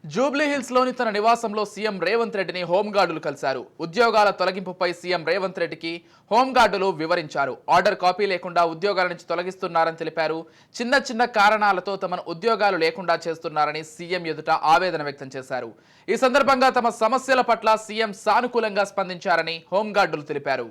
జూబ్లీహిల్స్ లోని తన నివాసంలో సీఎం రేవంత్ రెడ్డిని హోంగార్డులు కలిశారు. ఉద్యోగాల తొలగింపుపై సీఎం రేవంత్ రెడ్డికి హోంగార్డులు వివరించారు. ఆర్డర్ కాపీ లేకుండా ఉద్యోగాల నుంచి తొలగిస్తున్నారని తెలిపారు. చిన్న చిన్న కారణాలతో తమను ఉద్యోగాలు లేకుండా చేస్తున్నారని సీఎం ఎదుట ఆవేదన వ్యక్తం చేశారు. ఈ సందర్భంగా తమ సమస్యల పట్ల సీఎం సానుకూలంగా స్పందించారని హోంగార్డులు తెలిపారు.